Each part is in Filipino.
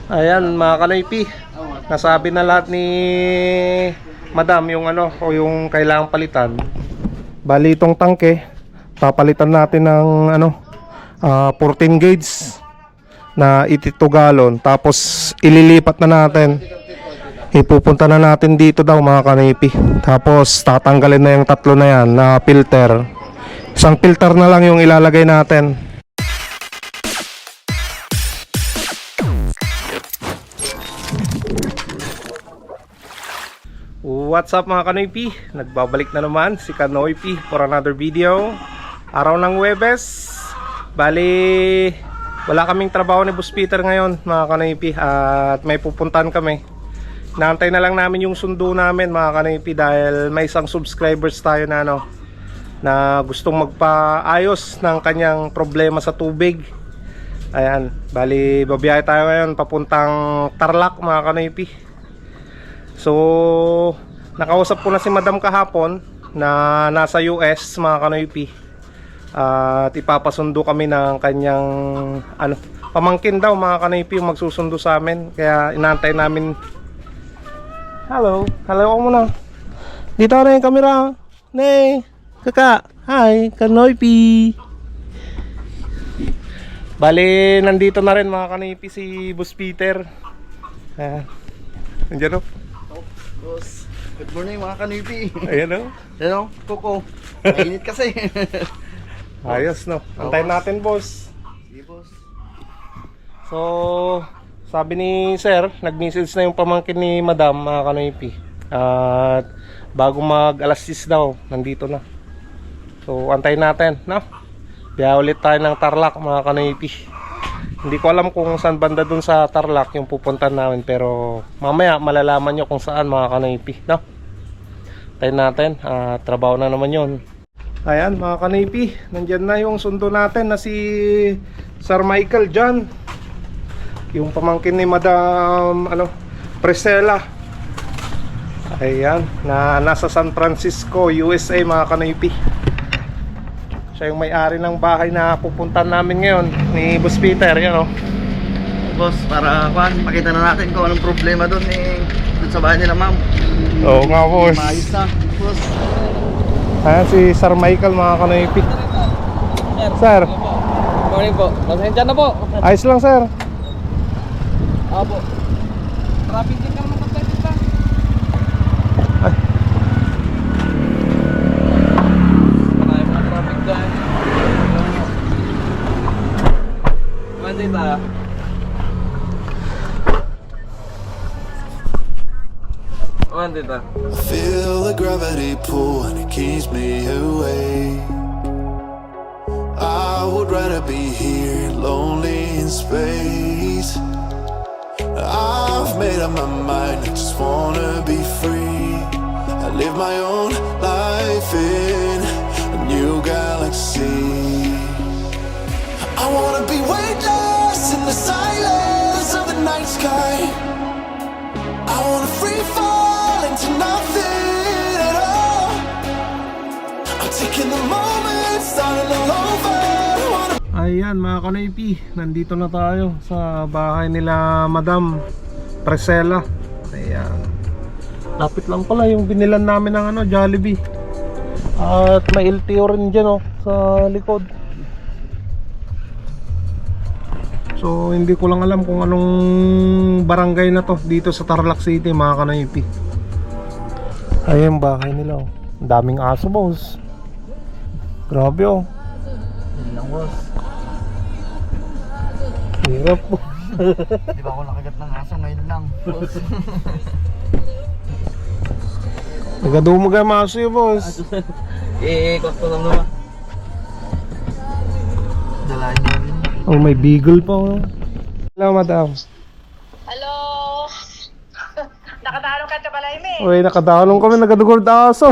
Ayan mga kanoypi, nasabi na lahat ni Madam yung ano o yung kailangang palitan. Bali itong tangke, papalitan natin ng ano 14 gauge na 82 gallon. Tapos ililipat na natin. Ipupunta na natin dito daw mga kanoypi. Tapos tatanggalin na yung tatlo na yan na filter. Isang filter na lang yung ilalagay natin. What's up mga Kanoypi? Nagbabalik na naman si Kanoypi for another video. Araw ng Huwebes. Bali, wala kaming trabaho ni Boss Peter ngayon mga Kanoypi. At may pupuntahan kami. Naantay na lang namin yung sundo namin mga Kanoypi. Dahil may isang subscribers tayo na na gustong magpaayos ng kanyang problema sa tubig. Ayan, bali babiyahe tayo ngayon papuntang Tarlac mga Kanoypi. So, nakausap ko na si Madam kahapon na nasa US mga Kanoypi. At ipapasundo kami ng kanyang pamangkin daw mga Kanoypi yung magsusundo sa amin. Kaya inaantay namin. Hello ako muna. Dito na yung camera. Nay, kaka. Hi, Kanoypi. Bali, nandito na rin mga Kanoypi si Boss Peter. Nandiyan o. Boss, good morning mga Kanoypi. Ayan o. Ayan o, Coco. Mainit kasi. Ayos no. Antayin natin boss. Sige boss. So, sabi ni Sir, nag-message na yung pamangkin ni Madam mga Kanoypi. At bago mag alas 6 daw, nandito na. So, antayin natin, no? Kaya ulit tayo ng Tarlac mga Kanoypi. Hindi ko alam kung saan banda dun sa Tarlac yung pupuntahan namin, pero mamaya malalaman nyo kung saan mga Kanoypi, no? Tayo natin, trabaho na naman yun. Ayan mga Kanoypi, nandyan na yung sundo natin na si Sir Michael dyan. Yung pamangkin ni Madam Priscilla. Ayan, na nasa San Francisco, USA mga Kanoypi. Siya yung may-ari ng bahay na pupuntahan namin ngayon ni Boss Peter, yan o. Boss, para makita na natin kung anong problema doon sa bahay nila ma'am. Oo nga boss. Maayos na, boss. Ayan si Sir Michael mga Kanoypi. Sir, morning po. Pasensya na po. ayos lang sir. Apo. Traffic din ka naman pagkakit lang. Ay. Marami mga traffic dyan. Mandita. Mandita. Feel the gravity pull and it keeps me awake. I would rather be here, lonely in space. I've made up my mind, I just wanna be free. I live my own life in a new galaxy. I wanna be weightless in the silence of the night sky. I wanna free fall into nothing at all. I'm taking the moment, starting all over. Ayan mga Kanoypi, nandito na tayo sa bahay nila Madam Priscilla. Ayan, lapit lang pala yung binilan namin ng Jollibee. At may LTO rin dyan sa likod. So hindi ko lang alam kung anong barangay na to dito sa Tarlac City mga Kanoypi. Ayan bahay nila Ang daming aso boss. Grabe Yun lang boss. Hirap po. Di ba ako nakagat ng aso ngayon lang, boss? Nagadumog ang maso yun boss. Kosto lang naman. Dalahin namin. Oh, may beagle pa Hello madam. Hello! Nakadalong ka sa balay mi. Uy, nakadalong kami, nagadugod aso.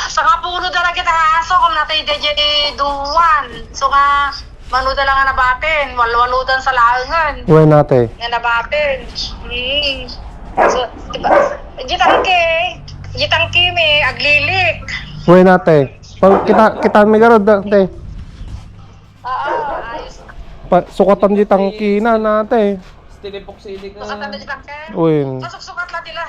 Sa kapulo dala kita aso kung natay DJ duwan. So nga, manuda lang nga nabatin. Walwaludan sa laangan. Uy, nate. Nga nabatin. So, diba? Jitangki mi, aglilik. Uy, nate. Pag kita may garod, nate. Oo, ayos. Sukatan di tangki na nate. Stilipok sili ka. Sukatan na dyan ka. Uwin. Susukat lang nila.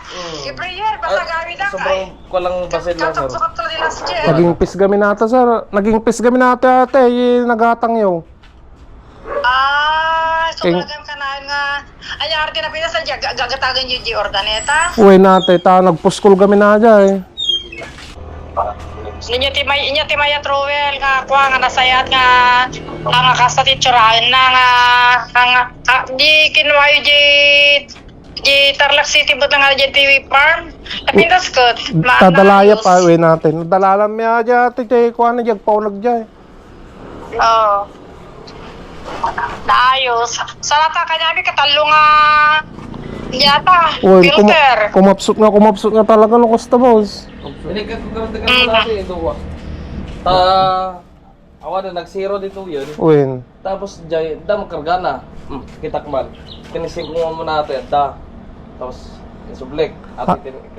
I-prayer, basta gamit lang Sobrang kulang basin lang sir. Susukat lang nila sa chair. Naging pisgami nata sir. Naging pisgami nata ate. Yung nagatang yo. So malagam ka na nga. Anyar din na pinasal dyan, gagatagan yung organeta. Uwin nate. Ta nagpuskol kami na dyan eh. Inya timay trowel nga kuha nga nasayat nga nga kasta titsurahan na nga di kinwayo di Tarlac City but nga di TV farm. Napintas ko. Tadalaya pa uwin natin. Nadalalam niya dyan ate. Kuha na dyan. Paulag dyan eh. Oo. Naayos. Sarata kanya katalo nga yata. Uy, Filter. kumapsot nga talaga no Costa Boss. Hindi ka kagadagan mo natin ito. Awa na nag-zero dito yun. Uwin. Tapos dyan, magkarga na. Kita man. Kinising ko mo natin. Tapos, isublik.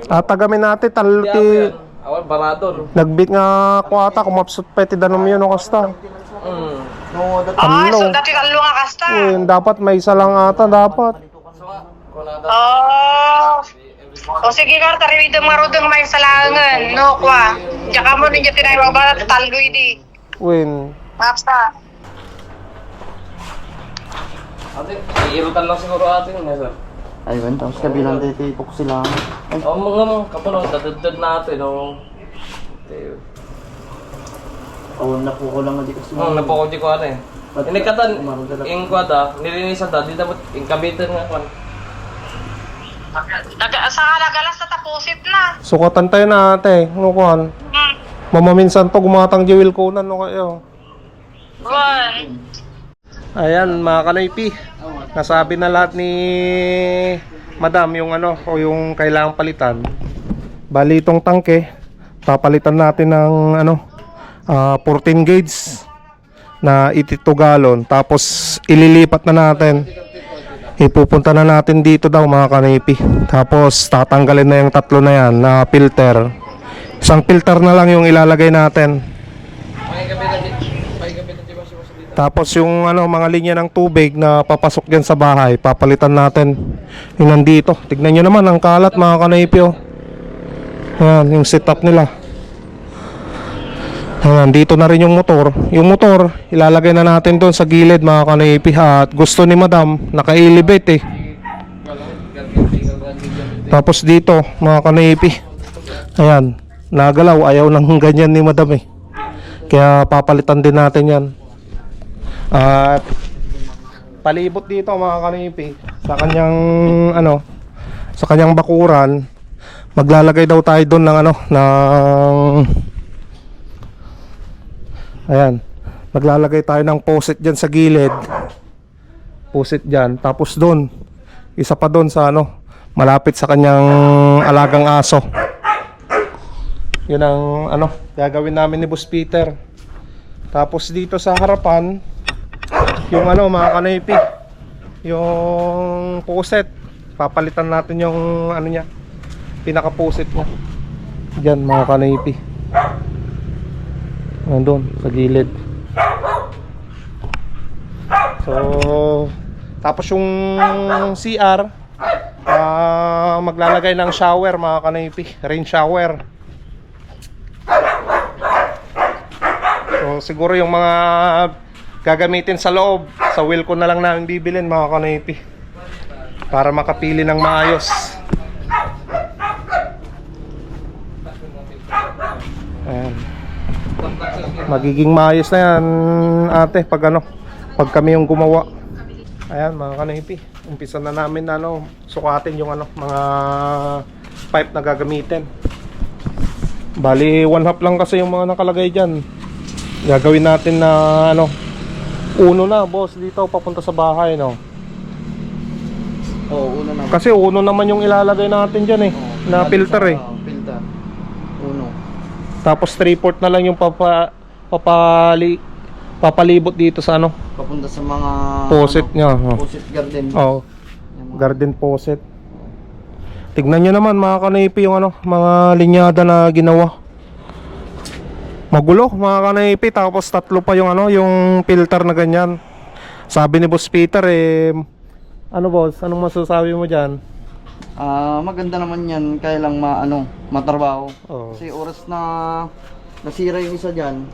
Tagamin natin Kaya talti. awan, barador. Nagbit nga kuwata kumapsot pa iti danom yun no Costa. So dati talo nga kasta. Uwin, dapat may isa lang ata dapat. So nga, kung nada. O sige ka, tariwidong marudong may salangan. No, kwa. Diyan ka mo ninyo tinay mga talgoy di. Uwin. Mapsa. Ate, iirutan lang siguro atin. Sir. Ayun, tapos kabilang titipok sila. Ay, Mga kapuno, dadadad natin. napuko lang di kasi. Napako di ko ano eh. Inikatan, yung kwada, nilinisan da, di dapat, yung kabitan nga kwan. Sa kalagalas na tapusit na. Sukatan tayo na ate. Ano kuhan? Mamaminsan to gumatang Jewel Conan no kayo. One. Ayan mga kanaypi. Nasabi na lahat ni Madam yung ano o yung kailangang palitan. Bali itong tangke papalitan natin ng ano 14 gauge na 82 gallon. Tapos ililipat na natin. Ipupunta na natin dito daw mga kanaypi. Tapos tatanggalin na yung tatlo na yan na filter. Isang filter na lang yung ilalagay natin. Tapos yung ano mga linya ng tubig na papasok diyan sa bahay, papalitan natin. Yung nandito. Tignan niyo naman ang kalat mga kanaypi oh. Yan yung setup nila. Ayan, dito na rin yung motor. Yung motor, ilalagay na natin doon sa gilid mga kanaypi. At gusto ni Madam, naka-elevate eh. Tapos dito mga kanaypi. Ayan, nagalaw. Ayaw ng ganyan ni Madam eh. Kaya papalitan din natin yan. At palibot dito mga kanaypi. Sa kanyang ano, sa kanyang bakuran, maglalagay daw tayo doon ng ano, ng ayan, maglalagay tayo ng poset dyan sa gilid. Poset dyan. Tapos doon, isa pa doon sa ano, malapit sa kanyang alagang aso. Yun ang ano, gagawin namin ni Boss Peter. Tapos dito sa harapan, yung ano mga kanaypi, yung poset, papalitan natin yung ano niya, pinaka poset niya. Diyan mga kanaypi. Nandun sa gilid. So tapos yung CR maglalagay ng shower mga kanaypi, rain shower. So siguro yung mga gagamitin sa loob, sa wheel ko na lang namin bibilin mga kanaypi para makapili ng maayos. Ayan. Magiging maayos na yan ate pag ano, pag kami yung gumawa. Ayan mga kanaypi, umpisa na namin ano, sukatin yung ano, mga pipe na gagamitin. Bali 1/2 lang kasi yung mga nakalagay dyan. Gagawin natin na ano, uno na boss dito papunta sa bahay no. Oo, uno naman. Kasi uno naman yung ilalagay natin dyan eh, na filter eh. Filter. Uno. Tapos 3/4 na lang yung papalibot dito sa ano, Papunta sa mga faucet niya. faucet garden. Oh, garden faucet. Tignan nyo naman mga kanaypi yung ano, mga linyada na ginawa. Magulo mga kanaypi. Tapos tatlo pa yung ano, yung filter na ganyan. Sabi ni Boss Peter ano boss, anong masasabi mo dyan? Maganda naman yan, kaya lang matrabaho. Oo. Kasi oras na nasira yung isa dyan,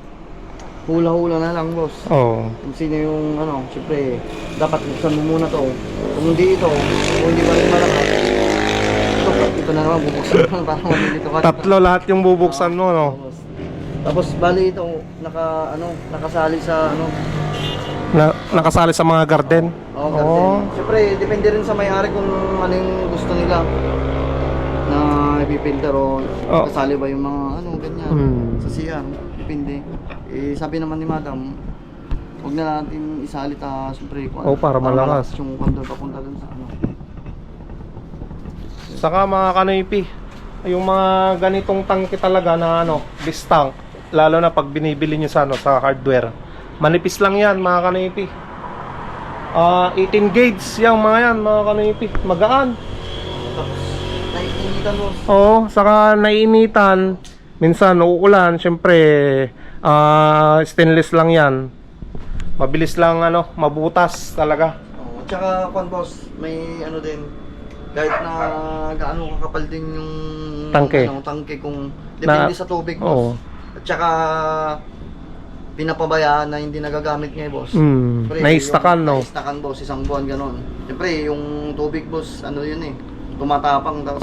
hula-hula na lang, boss. Oo. Kung sino yung syempre, dapat buksan mo muna to. Kung hindi ito, kung hindi pa rin malakas, ito na naman, bubuksan mo para mamilito ka. Tatlo lahat yung bubuksan mo, no? Boss. Tapos bali ito, nakasali sa Nakasali sa mga garden. Oo, garden. Siyempre, depende rin sa may-ari kung ano yung gusto nila na ipipilter o kasali ba yung mga ganyan sa CR. Depende. Sabi naman ni Madam, huwag na natin isalit siyempre para malakas. Yung kondo papunta dun sa Saka mga kanoypi, yung mga ganitong tangke talaga na distank, lalo na pag binibili nyo sa hardware. Manipis lang yan mga kanoypi. 18 gauge yung mga yan mga kanoypi. Magaan. Tapos, naiinitan mo. Oo, saka naiinitan. Minsan uulan, syempre stainless lang yan. Mabilis lang mabutas talaga. Tsaka boss, may din, kahit na gaano kakapal din yung Tangke. Tangke kung depende sa tubig, boss. At tsaka pinapabayaan na hindi nagagamit ngayon, boss. Naistakan, no? Naistakan, boss, isang buwan ganon. Siyempre, yung tubig, boss, yun tumatapang, tapos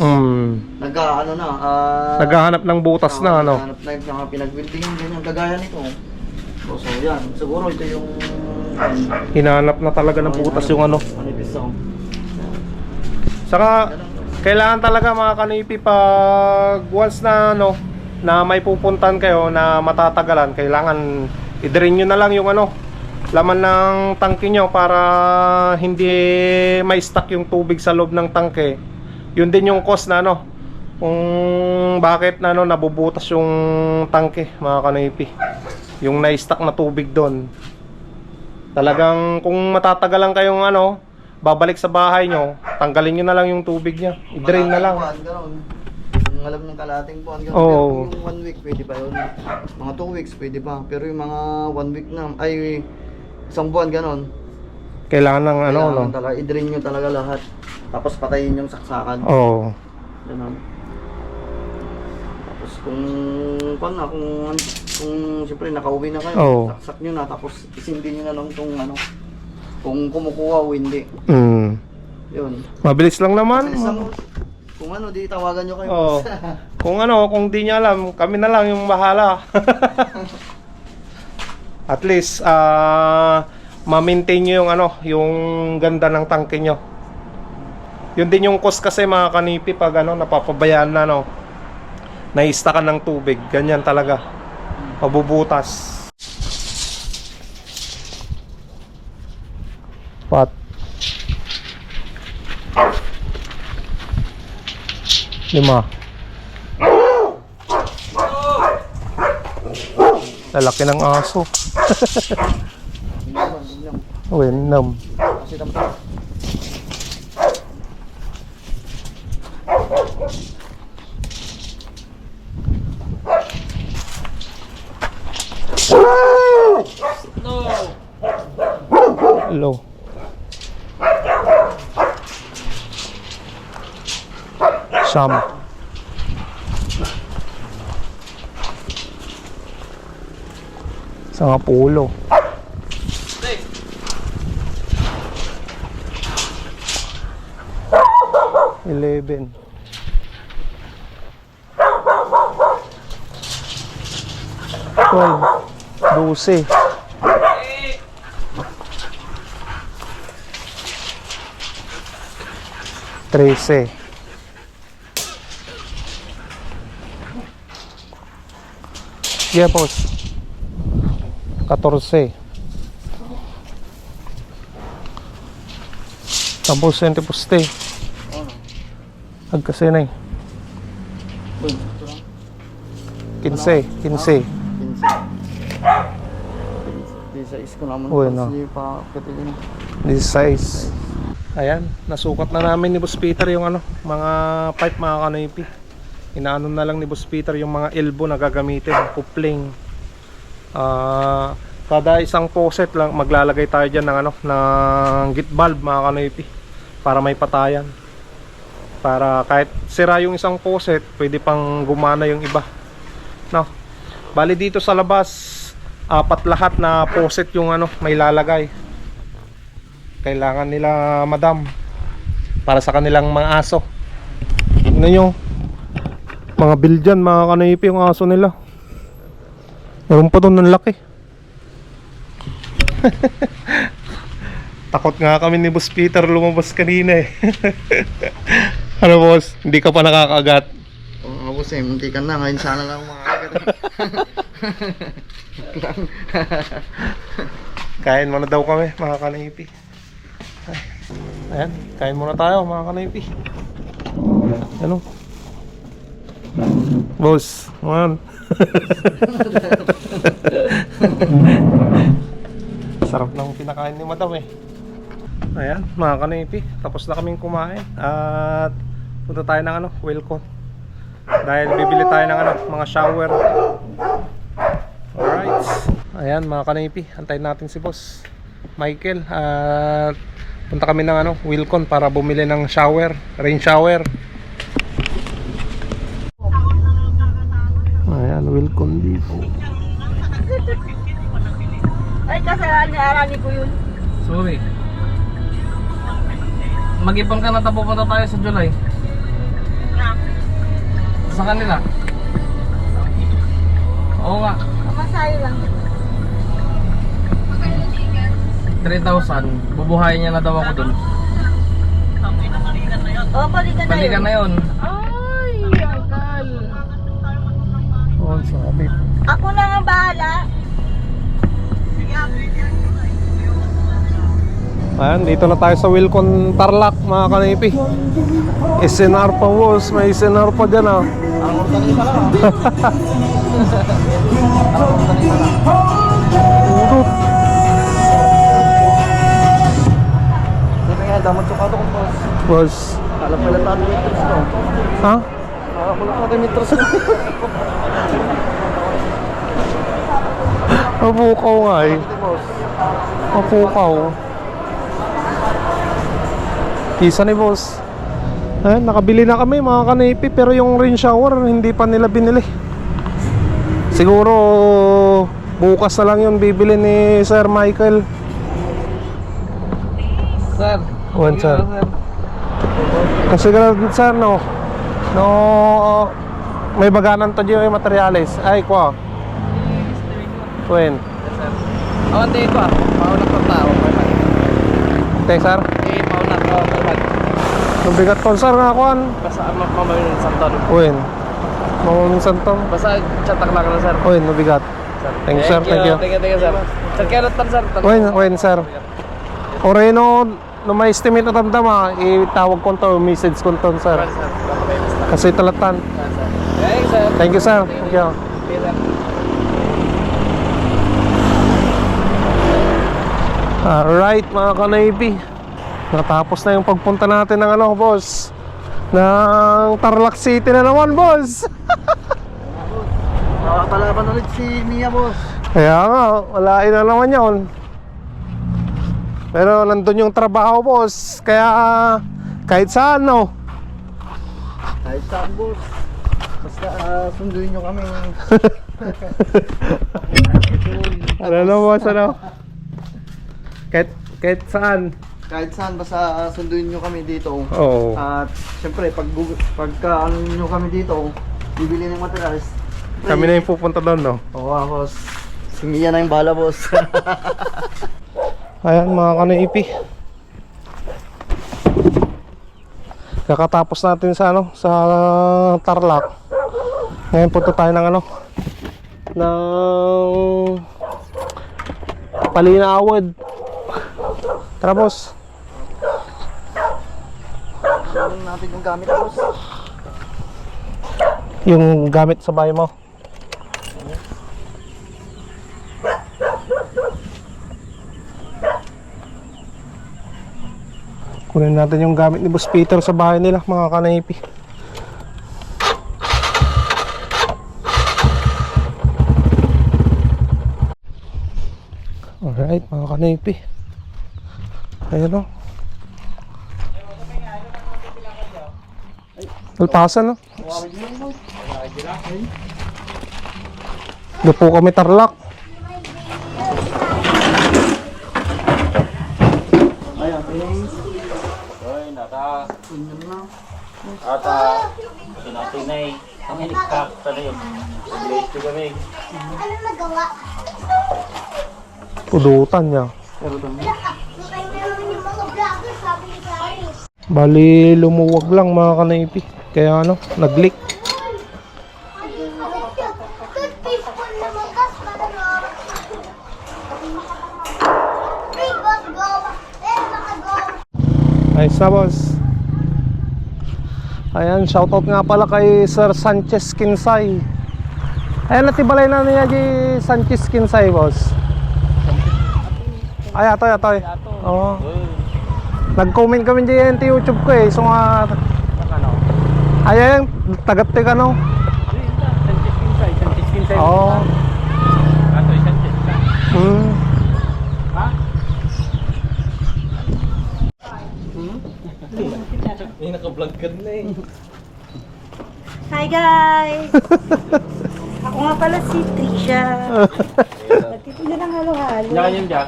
naghahanap ng butas na, naghahanap na yung pinag-buildingan, ganyan, kagaya nito. So yan, siguro ito yung hinahanap na talaga ng butas yung manipis. Saka kailangan talaga mga kanipi, pag once na na may pupuntan kayo na matatagalan, kailangan i-drain nyo na lang yung laman ng tangke nyo para hindi may stuck yung tubig sa loob ng tangke. Yun din yung cause na kung bakit nabubutas yung tangke mga kanipi, yung na-stuck na tubig doon. Talagang kung matatagalan kayong babalik sa bahay nyo, tanggalin nyo na lang yung tubig nya, i-drain na lang. Yung alam ng kalating buwan, pero yung 1 week pwede pa yun. Mga 2 weeks pwede pa, pero yung mga 1 week na, ay isang buwan ganon, kailangan ng talaga, i-drain nyo talaga lahat. Tapos patayin yung saksakan. Ganon. Tapos kung siyempre nakauwi na kayo, saksak nyo na, tapos isindi nyo na lang itong kung kumukuha o hindi. Yun. Mabilis lang naman. Mabilis lang. Kung di tawagan nyo kayo. Kung di nyo alam, kami na lang yung bahala. At least ma-maintain nyo yung ganda ng tangke nyo. Yun din yung cost kasi mga kanipi, pag napapabayaan na na-istakan ng tubig, ganyan talaga, mabubutas. Pat 5. Lalaki ng aso. Wenam. Kasi tamang. Hello. Sam. Sa pulo. $11. 12. 13. Yeah, boss. 14. Tapos 20 poste. Agkasi na 15. 15. 16 ko naman. Uy, no. Hindi pa katilin. 16. Ayan, nasukat na namin ni Boss Peter yung mga pipe mga kanipi. Inaano na lang ni Boss Peter yung mga elbow na gagamitin, coupling. Kada isang faucet lang maglalagay tayo diyan ng ano, ng gate valve mga kanoypi, para may patayan. Para kahit sira yung isang faucet, pwede pang gumana yung iba. No. Bali dito sa labas, 4 lahat na faucet yung ano, may lalagay. Kailangan nila madam para sa kanilang mga aso. Tingnan nyo, mga Belgian, mga kanoypi yung aso nila. Meron pa doon ng laki. Takot nga kami ni Boss Peter lumabas kanina eh. Ano boss, hindi ka pa nakakagat? Oo, boss eh, munti ka na. Ngayon sana lang makakagat. Kain muna daw kami mga kanipi. Ayan, kain muna tayo mga kanipi. Ano? Boss, man. Sarap ng pinakain ni madam eh. Ayan mga kanipi, tapos na kaming kumain. At punta tayo ng ano, Wilcon. Dahil bibili tayo ng ano, mga shower. Alright. Ayan mga kanipi, antayin natin si boss Michael. At punta kami ng ano, Wilcon para bumili ng shower, rain shower. Ayan, Wilcon dito. Ay, kasalanan ni Arani ko yun. Sorry. Mag-ipon ka na tapos pupunta tayo sa July. Sa kanila. Oo nga. Kamasayo lang. 3,000. Bubuhayin niya na daw ako dun. O, balikan na yun. Balikan na yun. Ay, angkal. Oh, sabi. Ako na nga bahala. Ayan, dito na tayo sa Wilcon Tarlac mga kanipi. SNR pa boss, may SNR pa dyan ah. Ang organisa lang. Ang organisa lang. Urot. Hindi nga, damot sa kato kong boss. Boss. Alam pala tayo metros to. Ha? Wala pa tayo metros to. Mapukaw nga eh. Boss. Mapukaw. Kisa ni boss. Nakabili na kami mga kanipi, pero yung rain shower hindi pa nila binili. Siguro bukas na lang yung bibili ni Sir Michael. Sir. One sir. Kasi ganun sir no may baganan to yung materialis. Ay kwa. When? Awan dito ah. Paunak ng tao. Tay sir. Paunak ko. Yung bigat ko sir nga kuan. Basta mamayin ng santon. When? Mamaminsan to. Basta chatak lang na sir. When, mabigat. Thank you sir, thank you. Thank you sir. Sir, kaya natan sir. When sir. Oreno, no may estimate na tamtama, itawag ko to, message ko to sir. Kasi talatan. Thank you sir. Thank you. Alright mga kanaypi, natapos na yung pagpunta natin ng ano boss, ng Tarlac City na naman boss. Nakakalaban ulit si Mia boss. Kaya nga, walain na naman yun. Pero nandun yung trabaho boss, kaya kahit saan no. Kahit saan boss. Basta sunduin nyo kami. Ano na boss, ano? Kahit saan. Kahit saan, basta sunduin nyo kami dito. Oo. At syempre, pagka ano nyo kami dito, bibili ng materials. Kami na yung pupunta doon no. Oo boss. Si Mia na yung bala boss. Ayan mga kanaipi, kakatapos natin sa ano, sa Tarlac. Ngayon punta tayo ng ano, ng Palinawad. Tara boss. Gawin natin yung gamit boss. Yung gamit sa bahay mo. Kunin natin yung gamit ni Boss Peter sa bahay nila mga kanaipi. kanaypi. Ayan o. Alpasan o. Doon po kami Tarlac. Ayan, thanks. Tinatinay, ang inikak na yun. Late kami. Ano nagawa? Pudutan niya. Pero dami. Ay, meron yung mga vlogger, sabi ni Gary. Bali lumuwag lang mga kanaypi. Kaya ano, nag-leak. Toothpaste po naman kas para no. Hey, boss, go. Makago. Ayos na boss. Ayan, shoutout nga pala kay Sir Sanchez Kinsay. Ayan, natibalay na niya di Sanchez Kinsay boss. Ay, atoy. Oo. Nag-comment kami di YouTube ko eh. So nga, ayan, tagat-tig ano. Oo. May naka-vlog ka na eh. Hi guys! Ako nga pala si Trisha. Nagtitinda ng halo-halo. Nyakan yun dyan.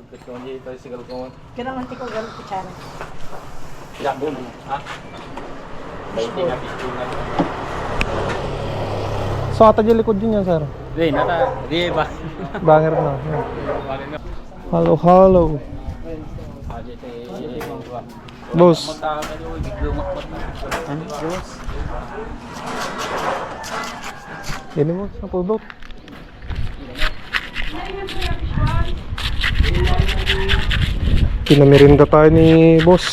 Pagkat ko hindi tayo sigal ko. Kinamanti ko ganun kutsara. Yak bulo. Ha? Baiti na pistungan. So ata di likod din yan sir. Hindi, nata. Hindi ba? Banger na. Halo. Boss. Ini mo sa pudot. Pinamirinda tayo ni boss.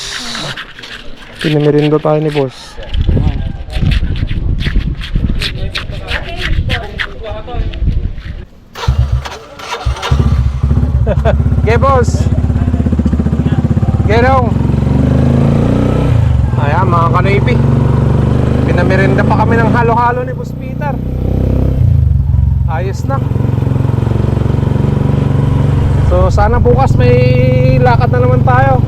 Okay boss. Gerong. Ayan mga kanaypi. Pinamirinda pa kami ng halo-halo ni Boss Peter. Ayos na. So sana bukas may lakad na naman tayo.